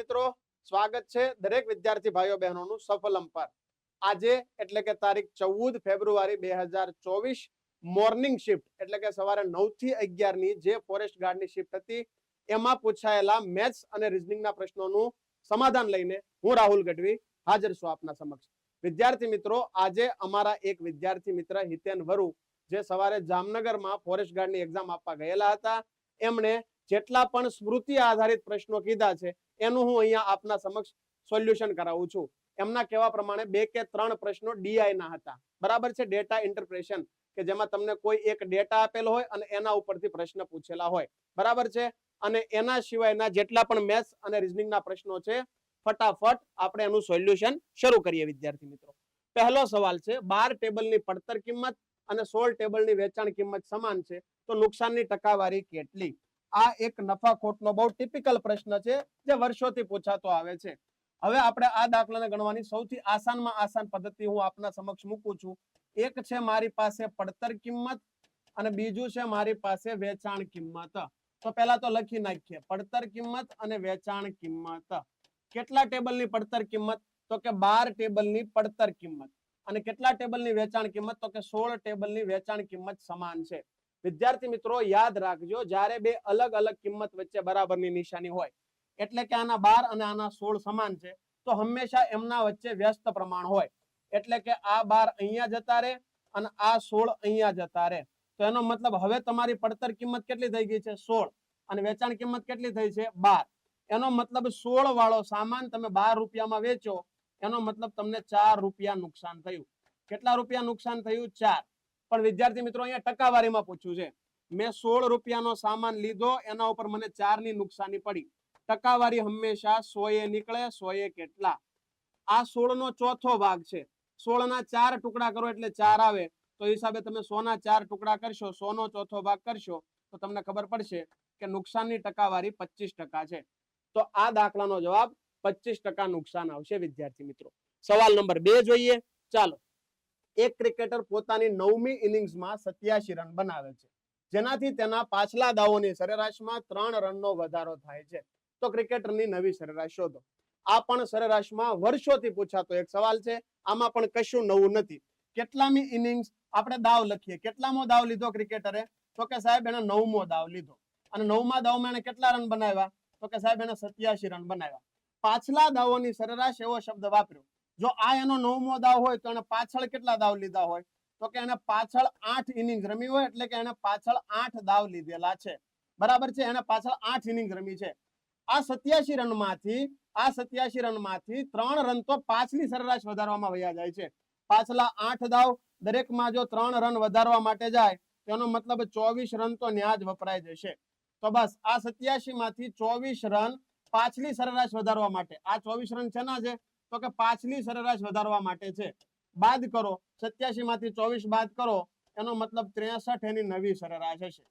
મિત્રો, સ્વાગત છે દરેક વિદ્યાર્થી ભાઈઓ બહેનોનું સફલમ પર. આજે એટલે કે તારીખ 14 ફેબ્રુઆરી 2024 મોર્નિંગ શિફ્ટ એટલે કે સવારે 9 થી 11 ની જે ફોરેસ્ટ ગાર્ડની શિફ્ટ હતી એમાં પૂછાયેલા મેથ્સ અને રીઝનિંગના પ્રશ્નોનું સમાધાન લઈને હું રાહુલ ગઢવી હાજર છું આપના સમક્ષ. વિદ્યાર્થી મિત્રો, આજે અમારા એક વિદ્યાર્થી મિત્ર હિતેન વરુ જે સવારે જામનગરમાં ફોરેસ્ટ ગાર્ડની એક્ઝામ આપવા ગયેલા હતા, એમણે જેટલા પણ સ્મૃતિ આધારિત પ્રશ્નો કીધા છે એનું હું અહીંયા આપના સમક્ષ સોલ્યુશન કરાવું છું. એમના કહેવા પ્રમાણે 2 કે 3 પ્રશ્નો ડીઆઈ ના હતા, બરાબર છે, ડેટા ઇન્ટરપ્રેશન, કે જેમાં તમને કોઈ એક ડેટા આપેલો હોય અને એના ઉપરથી પ્રશ્ન પૂછેલા હોય, બરાબર છે. અને એના સિવાયના જેટલા પણ મેથ્સ અને રીઝનિંગના પ્રશ્નો છે, ફટાફટ આપણે એનું સોલ્યુશન શરૂ કરીએ વિદ્યાર્થી મિત્રો. પહેલો સવાલ છે, 12 ટેબલની પડતર કિંમત અને 16 ટેબલની વેચાણ કિંમત સમાન છે તો નુકસાનની ટકાવારી કેટલી? આ એક નફા ખોટનો બહુ ટિપિકલ પ્રશ્ન છે જે વર્ષોથી પૂછાતો આવે છે. હવે આપણે આ દાખલાને ગણવાની સૌથી આસાનમાં આસાન પદ્ધતિ હું આપના સમક્ષ મૂકું છું. એક છે મારી પાસે પડતર કિંમત અને બીજું છે મારી પાસે વેચાણ કિંમત. તો પહેલા તો લખી નાખીએ પડતર કિંમત અને વેચાણ કિંમત. કેટલા ટેબલની પડતર કિંમત? તો કે 12 ટેબલની પડતર કિંમત. અને કેટલા ટેબલની વેચાણ કિંમત? તો કે 16 ટેબલની વેચાણ કિંમત સમાન છે. વિદ્યાર્થી મિત્રો, યાદ રાખજો, જ્યારે બે અલગ અલગ કિંમત વચ્ચે બરાબરની નિશાની હોય એટલે કે આના 12 અને આના 16 સમાન છે તો હંમેશા એમના વચ્ચે વ્યસ્ત પ્રમાણ હોય. એટલે કે આ 12 અહીંયા જતા રહે અને આ 16 અહીંયા જતા રહે. તો એનો મતલબ હવે તમારી પડતર કિંમત કેટલી થઈ ગઈ છે? 16. અને વેચાણ કિંમત કેટલી થઈ છે? 12. એનો મતલબ 16 વાળો સામાન તમે 12 રૂપિયામાં વેચો, એનો મતલબ તમને 4 રૂપિયા નુકસાન થયું. કેટલા રૂપિયા નુકસાન થયું? 4. પણ વિદ્યાર્થી મિત્રો, અહીંયા ટકાવારીમાં પૂછ્યું છે. મેં 16 રૂપિયાનો સામાન લીધો, એના ઉપર મને 4 ની નુકસાની પડી. ટકાવારી હંમેશા 100 એ નીકળે. 100 એ કેટલા? આ 16 નો ચોથો ભાગ છે. 16 ના 4 ટુકડા કરો એટલે 4 આવે. તો હિસાબે તમે 100 ના 4 ટુકડા કરશો, 100 નો ચોથો ભાગ કરશો તો તમને ખબર પડશે કે નુકસાનની ટકાવારી 25% છે. તો આ દાખલાનો જવાબ 25% નુકસાન આવશે વિદ્યાર્થી મિત્રો. સવાલ નંબર 2 જોઈએ. ચાલો. એક ક્રિકેટર પોતાની 9મી ઇનિંગ્સમાં 87 રન બનાવે છે, જેનાથી તેના પાછલા દાવોની સરેરાશમાં 3 રનનો વધારો થાય છે. તો ક્રિકેટરની નવી સરેરાશ શોધો. આ પણ સરેરાશમાં વર્ષોથી પૂછાતો એક સવાલ છે. આમાં પણ કશું નવું નથી. કેટલામી ઇનિંગ્સ? આપણે દાવ લખીએ. કેટલામો દાવ લીધો ક્રિકેટરે? તો કે સાહેબ એને 9મો દાવ લીધો. અને 9મા દાવમાં એને કેટલા રન બનાવ્યા? તો કે સાહેબ એને 87 રન બનાવ્યા. પાછલા દાવોની સરેરાશ એવો શબ્દ વાપર્યો. જો આ એનો 9મો દાવ હોય તો એને પાછળ કેટલા દાવ લીધા હોય? તો કે એને પાછળ 8 ઇનિંગ રમી હોય, એટલે કે એને પાછળ 8 દાવ લીધેલા છે, બરાબર છે. એને પાછળ 8 ઇનિંગ રમી છે. આ 87 રનમાંથી 3 રન તો પાછલી સરેરાશ વધારવામાં વયા જાય છે. પાછલા 8 દાવ દરેકમાં જો 3 રન વધારવા માટે જાય તેનો મતલબ 24 રન તો ન્યા જ વપરાઈ જશે. તો બસ આ 87 માંથી 24 રન પાછલી સરેરાશ વધારવા માટે. આ 24 રન છે ના છે? તો કે પાછલી સરેરાશ વધારવા માટે છે. બાદ કરો, 87 માંથી 24 બાદ કરો, એનો મતલબ 63 એની નવી સરેરાશ હશે.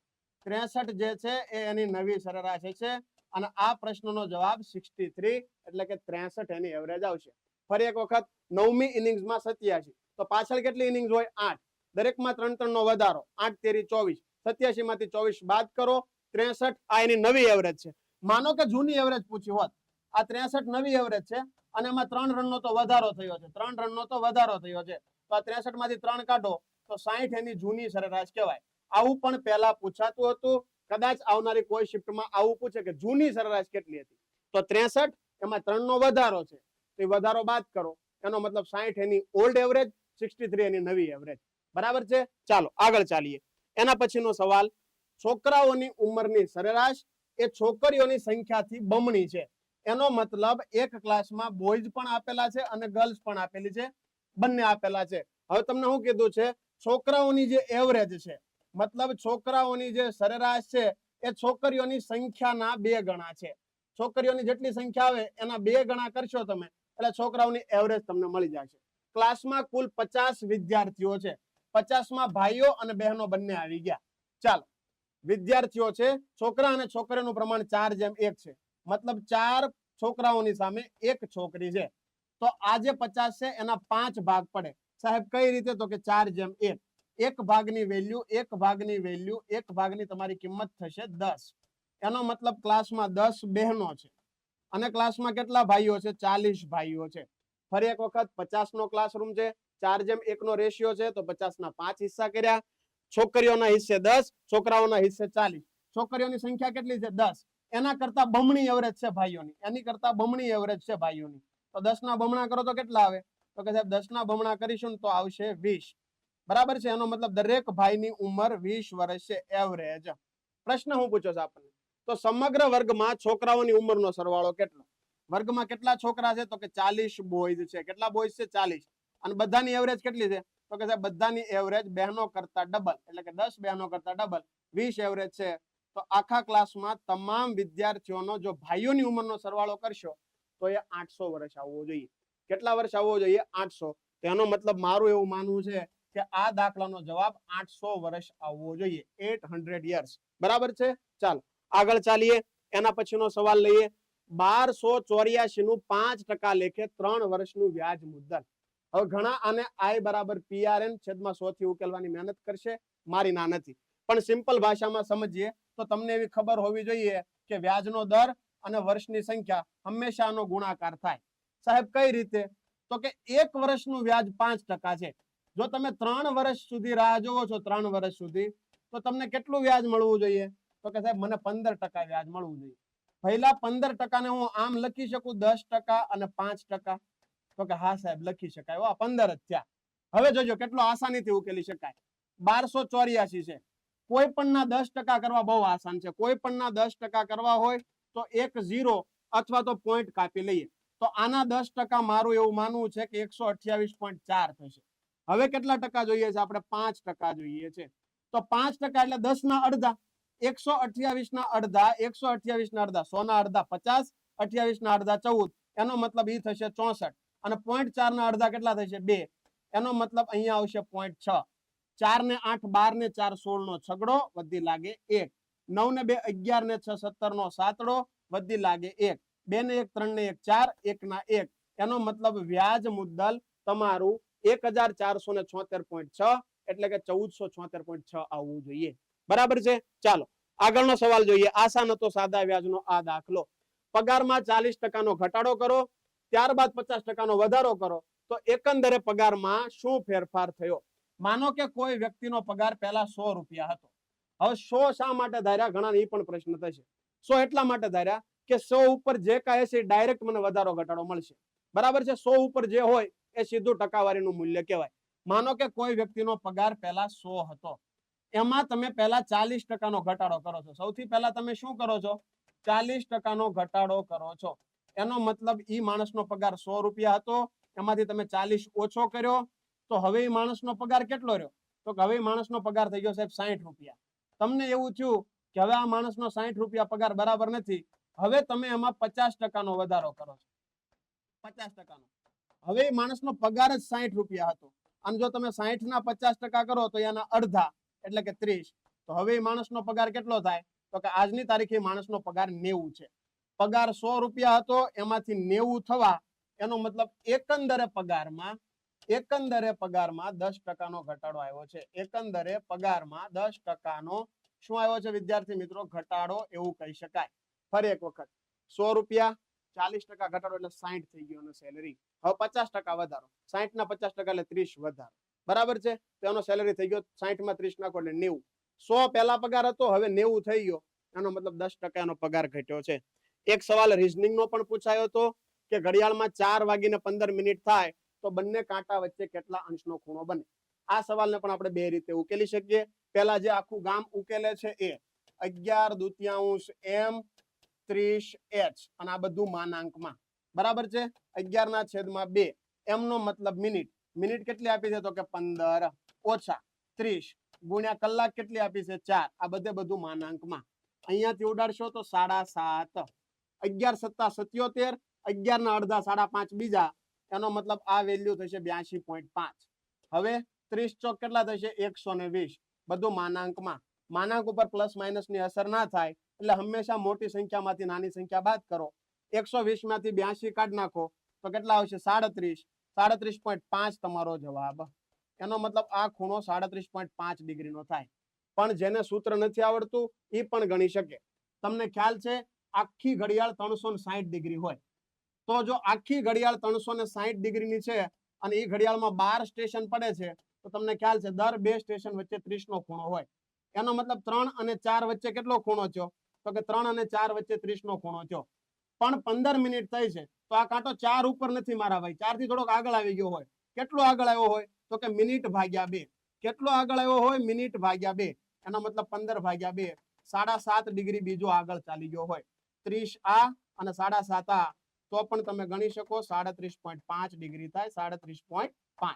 63 જે છે એ એની નવી સરેરાશ હશે. અને આ પ્રશ્નનો જવાબ 63 એટલે કે 63 એની એવરેજ આવશે. ફરી એક વખત, 9મી ઇનિંગ્સમાં 87 તો પાછળ કેટલી ઇનિંગ્સ હોય? 8. દરેકમાં 3 નો વધારો, 8 તેરી 24. 87 માંથી 24 બાદ કરો, 63 આ એની નવી એવરેજ છે. માનો કે જૂની એવરેજ પૂછી હોત, આ 63 નવી એવરેજ છે અને એમાં 3 રનનો તો વધારો થયો છે. 3 રનનો તો વધારો થયો છે. તો આ 63 માંથી 3 કાઢો તો 60 એની જૂની સરેરાશ કહેવાય. આવું પણ પહેલા પૂછાતું હતું. કદાચ આવનારી કોઈ શિફ્ટમાં આવું પૂછે કે જૂની સરેરાશ કેટલી હતી, તો 63, એમાં 3 નો વધારો છે તો એ વધારો બાદ કરો, એનો મતલબ 60 એની ઓલ્ડ એવરેજ, 63 એની નવી એવરેજ, બરાબર છે. ચાલો આગળ ચાલીએ. એના પછીનો સવાલ, છોકરાઓની ઉંમરની સરેરાશ એ છોકરીઓની સંખ્યાથી બમણી છે. એનો મતલબ એક ક્લાસમાં બોયઝ પણ આપેલા છે અને ગર્લ્સ પણ આપેલી છે, બંને આપેલા છે. હવે તમને શું કીધું છે? છોકરાઓની જે એવરેજ છે, મતલબ છોકરાઓની જે સરેરાશ છે એ છોકરીઓની સંખ્યાના 2 ગણા છે. છોકરીઓની જેટલી સંખ્યા આવે એના 2 ગણા કરશો તમે એટલે છોકરાઓની એવરેજ તમને મળી જશે. ક્લાસમાં કુલ 50 વિદ્યાર્થીઓ છે. 50માં ભાઈઓ અને બહેનો બંને આવી ગયા. ચાલો, વિદ્યાર્થીઓ છે, છોકરા અને છોકરીનું પ્રમાણ 4:1 છે. મતલબ 4 છોકરાઓની સામે 1 છોકરી છે. તો આ જે 50 છે એના 5 ભાગ પડે. સાહેબ કઈ રીતે? તો કે 4:1. 1 ભાગની વેલ્યુ, 1 ભાગની વેલ્યુ, 1 ભાગની તમારી કિંમત થશે 10. એનો મતલબ ક્લાસમાં 10 બહેનો છે. અને ક્લાસમાં કેટલા ભાઈઓ છે? 40 ભાઈઓ છે. ફરી એક વખત 50 નો ક્લાસરૂમ છે, 4:1 નો રેશિયો છે, તો 50 ના 5 હિસ્સા કર્યા. છોકરીઓના હિસ્સે 10, છોકરાઓના હિસ્સે 40. છોકરીઓની સંખ્યા કેટલી છે? 10. એના કરતા બમણી એવરેજ છે ભાઈઓની, એની કરતા બમણી એવરેજ છે ભાઈઓની. તો 10 ના બમણા કરો તો કેટલા આવે? તો કે સાહેબ 10 ના બમણા કરીશું તો આવશે 20. બરાબર છે. એનો મતલબ દરેક ભાઈની ઉંમર 20 વર્ષ છે એવરેજ. પ્રશ્ન હું પૂછો છો આપણને? તો સમગ્ર વર્ગમાં છોકરાઓની ઉંમરનો સરવાળો કેટલો? વર્ગમાં કેટલા છોકરા છે? તો કે 40 બોયઝ છે. કેટલા બોયઝ છે? 40. અને બધાની એવરેજ કેટલી છે? તો કે સાહેબ બધાની એવરેજ બહેનો કરતા ડબલ, એટલે કે 10 બહેનો કરતા ડબલ 20 એવરેજ છે. તો આખા ક્લાસમાં તમામ વિદ્યાર્થીઓનો જો ભાઈઓની ઉંમરનો સરવાળો કરશો તો એ 800 વર્ષ આવવો જોઈએ. કેટલા વર્ષ આવવો જોઈએ? 800. તેનો મતલબ મારું એવું માનવું છે કે આ દાખલાનો જવાબ 800 વર્ષ આવવો જોઈએ. 800 years. બરાબર છે. ચાલો આગળ ચાલીએ. એના પછીનો સવાલ લઈએ. 1284 નું 5% લેખે 3 વર્ષનું વ્યાજ મુદ્દલ. હવે ઘણા આને I બરાબર PRN છેદમાં 100 થી ઉકેલવાની મહેનત કરશે. મારી ના નથી, પણ સિમ્પલ ભાષામાં સમજીએ તો તમને એવી ખબર હોવી જોઈએ કે વ્યાજનો દર અને વર્ષની સંખ્યા હંમેશાનો ગુણાકાર થાય. સાહેબ કઈ રીતે? તો કે 1 વર્ષનું વ્યાજ 5% છે. જો તમે 3 વર્ષ સુધી રાહ જોવો છો, 3 વર્ષ સુધી, તો તમને કેટલું વ્યાજ મળવું જોઈએ? તો કે સાહેબ મને 15% વ્યાજ મળવું જોઈએ. પહેલા 15% ને હું આમ લખી શકું 10% અને 5%? તો કે હા સાહેબ લખી શકાય. 15 જ થયા. હવે જોજો કેટલો આસાનીથી ઉકેલી શકાય. 1284 છે. કોઈ પણ ના 10% કરવા બહુ આસાન છે. કોઈ પણ ના 10% કરવા હોય તો એક 0 અથવા તો પોઈન્ટ કાપી લઈએ. તો આના 10% મારું એવું માનવું છે કે 128.4 થશે. હવે કેટલા ટકા જોઈએ છે? આપણે 5% જોઈએ છે. તો 5% એટલે 10 ના અડધા. 128 ના અડધા, 128 ના અડધા 100 ના અડધા 50, 28 ના અડધા 14. એનો મતલબ એ થશે 64. અને 0.4 ના અડધા કેટલા થશે? 2. એનો મતલબ અહીંયા આવશે 0.6. 4 ને 8 12 ને 4 16 નો છગડો વધી લાગે 1. 9 ને 2 11 ને 6 17 નો સાતડો વધી લાગે 1. 2 ને 1 3 ને 1 4 1 ના 1. એનો મતલબ વ્યાજ મુદ્દલ તમારું 1476.6 એટલે કે 1476.6 આવવું જોઈએ. બરાબર છે. ચાલો આગળનો સવાલ જોઈએ. આસાન હતો સાદા વ્યાજનો આ દાખલો. પગારમાં 40% નો ઘટાડો કરો, ત્યારબાદ 50% નો વધારો કરો તો એકંદરે પગારમાં શું ફેરફાર થયો? માનો કે કોઈ વ્યક્તિનો પગાર પહેલા 100 રૂપિયા હતો. હવે 100 શા માટે ધાર્યા? ઘણા એ પણ પ્રશ્ન થશે. 100 એટલા માટે ધાર્યા કે 100 ઉપર જે કાંઈ છે ડાયરેક્ટ મને વધારો ઘટાડો મળશે. બરાબર છે. 100 ઉપર જે હોય એ સીધું ટકાવારીનું મૂલ્ય કહેવાય. માનો કે કોઈ વ્યક્તિનો પગાર પહેલા 100 હતો, એમાં તમે પહેલા 40% નો ઘટાડો કરો છો. સૌથી પહેલા તમે શું કરો છો? 40% નો ઘટાડો કરો છો. એનો મતલબ ઈ માણસનો પગાર 100 રૂપિયા હતો, એમાંથી તમે 40 ઓછો કર્યો, તો હવે એ માણસનો પગાર કેટલો રહ્યો? તો હવે એ માણસનો પગાર થઈ ગયો સાહેબ 60 રૂપિયા. તમને એવું થયું કે હવે આ માણસનો 60 રૂપિયા પગાર બરાબર નથી. હવે તમે એમાં 50% નો વધારો કરો છો. 50% નો. હવે એ માણસનો પગાર જ 60 રૂપિયા હતો. અને જો તમે 60 ના 50% કરો તો એના અડધા એટલે કે 30. તો હવે એ માણસનો પગાર કેટલો થાય? તો કે આજની તારીખે માણસનો પગાર 90 છે. પગાર 100 રૂપિયા હતો, એમાંથી 90 થવા એનો મતલબ એકંદરે પગારમાં 10% નો ઘટાડો આવ્યો છે. એકંદરે પગારમાં 10% નો શું આવ્યો છે વિદ્યાર્થી મિત્રો? ઘટાડો એવું કહી શકાય. ફરી એક વખત 100 રૂપિયા 40% ઘટાડો એટલે 60 થઈ ગયો એનો સેલેરી. હવે 50% વધારો, 60 ના 50% એટલે 30 વધારો. બરાબર છે. તો એનો સેલેરી થઈ ગયો 60 માં 30 નાખો એટલે 90. 100 પહેલા પગાર હતો, હવે 90 થઈ ગયો. એનો મતલબ 10% એનો પગાર ઘટ્યો છે. એક સવાલ રીઝનિંગ નો પણ પૂછાયો હતો કે ઘડિયાળમાં 4:15 થાય તો બંને કાંટા વચ્ચે કેટલા અંશનો ખૂણો બને? આ સવાલને પણ આપણે બે રીતે ઉકેલી શકીએ. પહેલા જે આખું ગામ ઉકેલે છે એ 11/2 m 30h અને આ બધું માનાંકમાં. બરાબર છે. 11/2 m નો મતલબ મિનિટ. મિનિટ કેટલી આપી છે? તો કે 15 ઓછા 30 ગુણ્યા કલાક કેટલી આપી છે? 4. આ બધું માનાંકમાં. અહીંયાથી ઉડાડશો તો 7.5. 11 સત્તા 77, 11 ના અડધા 5.5 બીજા. એનો મતલબ આ વેલ્યુ થશે 82.5. હવે 30 ચોક કેટલા થશે? 120. બધું માનાંકમાં. માનાંક ઉપર પ્લસ માઇનસ ની અસર ના થાય એટલે હંમેશા મોટી સંખ્યામાંથી નાની સંખ્યા બાદ કરો. 120 માંથી 82 કાઢ નાખો તો કેટલા આવશે? 37. 37.5 તમારો જવાબ. એનો મતલબ આ ખૂણો 37.5 ડિગ્રીનો થાય. પણ જેને સૂત્ર નથી આવડતું એ પણ ગણી શકે. તમને ખ્યાલ છે આખી ઘડિયાળ 360 ડિગ્રી હોય તો જો આખી ઘડિયાળ 360 ડિગ્રીની છે અને એ ઘડિયાળમાં 12 સ્ટેશન પડે છે તો તમને ખ્યાલ છે દર 2 સ્ટેશન વચ્ચે 30 નો ખૂણો હોય એનો મતલબ 3 અને 4 વચ્ચે કેટલો ખૂણો થયો તો કે 3 અને 4 વચ્ચે 30 નો ખૂણો થયો પણ 15 મિનિટ થઈ છે તો આ કાંટો 4 ઉપર નથી મારા ભાઈ 4 થી થોડોક આગળ આવી ગયો હોય કેટલો આગળ આવ્યો હોય તો કે મિનિટ ભાગ્યા 2 કેટલો આગળ આવ્યો હોય મિનિટ ભાગ્યા 2 એનો મતલબ 15 ભાગ્યા 2 7.5 ડિગ્રી બીજો આગળ ચાલી ગયો હોય 30 આ અને 7.5 આ તો પણ તમે ગણી શકો 37.5 ડિગ્રી થાય 37.5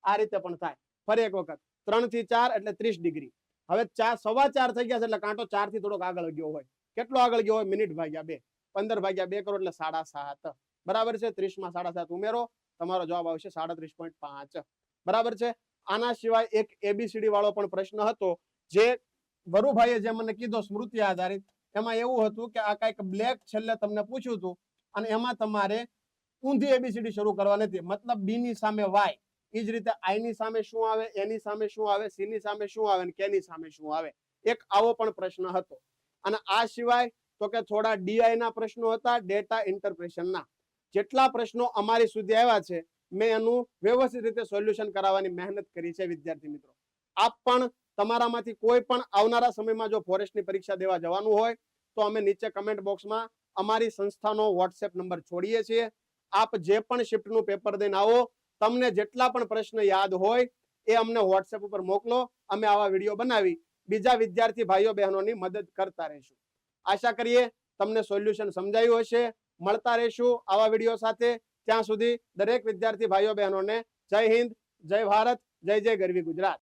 આ રીતે પણ થાય ફરી એક વખત 3 થી 4 એટલે 30 ડિગ્રી હવે 4 થઈ ગયા છે એટલે કાંટો 4 થી થોડોક આગળ ગયો હોય કેટલો આગળ ગયો હોય મિનિટ ભાગ્યા 2 15 ભાગ્યા 2 કરો એટલે 7.5 બરાબર છે 30 માં 7.5 ઉમેરો તમારો જવાબ આવશે 37.5 બરાબર છે આના સિવાય એક એબીસીડી વાળો પણ પ્રશ્ન હતો જે વરુભાઈએ જે મને કીધો સ્મૃતિ આધારિત એમાં એવું હતું કે આ કઈક બ્લેક છેલ્લે તમને પૂછ્યું હતું અને એમાં તમારે ઊંધી એબીસીડી શરૂ કરવા નથી મતલબ બી ની સામે વાય એ જ રીતે આઈ ની સામે શું આવે એની સામે શું આવે સી ની સામે શું આવે કે ની સામે શું આવે એક આવો પણ પ્રશ્ન હતો અને આ સિવાય તો કે થોડા ડીઆઈ ના પ્રશ્નો હતા ડેટા ઇન્ટરપ્રેશન ના જેટલા પ્રશ્નો અમારી સુધી આવ્યા છે મેં એનું વ્યવસ્થિત રીતે સોલ્યુશન કરાવવાની મહેનત કરી છે વિદ્યાર્થી મિત્રો આપ પણ તમારામાંથી કોઈ પણ આવનારા સમયમાં જો ફોરેસ્ટની પરીક્ષા દેવા જવાનું હોય તો અમે નીચે કમેન્ટ બોક્સમાં અમારી સંસ્થાનો વોટ્સએપ નંબર છોડીએ છીએ આપ જે પણ શિફ્ટનું પેપર દઈને આવો તમને જેટલા પણ પ્રશ્ન યાદ હોય એ અમને વોટ્સએપ ઉપર મોકલો અમે આવા વિડીયો બનાવી બીજા વિદ્યાર્થી ભાઈઓ બહેનોની મદદ કરતા રહીશું આશા કરીએ તમને સોલ્યુશન સમજાયું હશે મળતા રહીશું આવા વિડીયો સાથે ત્યાં સુધી દરેક વિદ્યાર્થી ભાઈઓ બહેનોને જય હિન્દ જય ભારત જય જય ગરવી ગુજરાત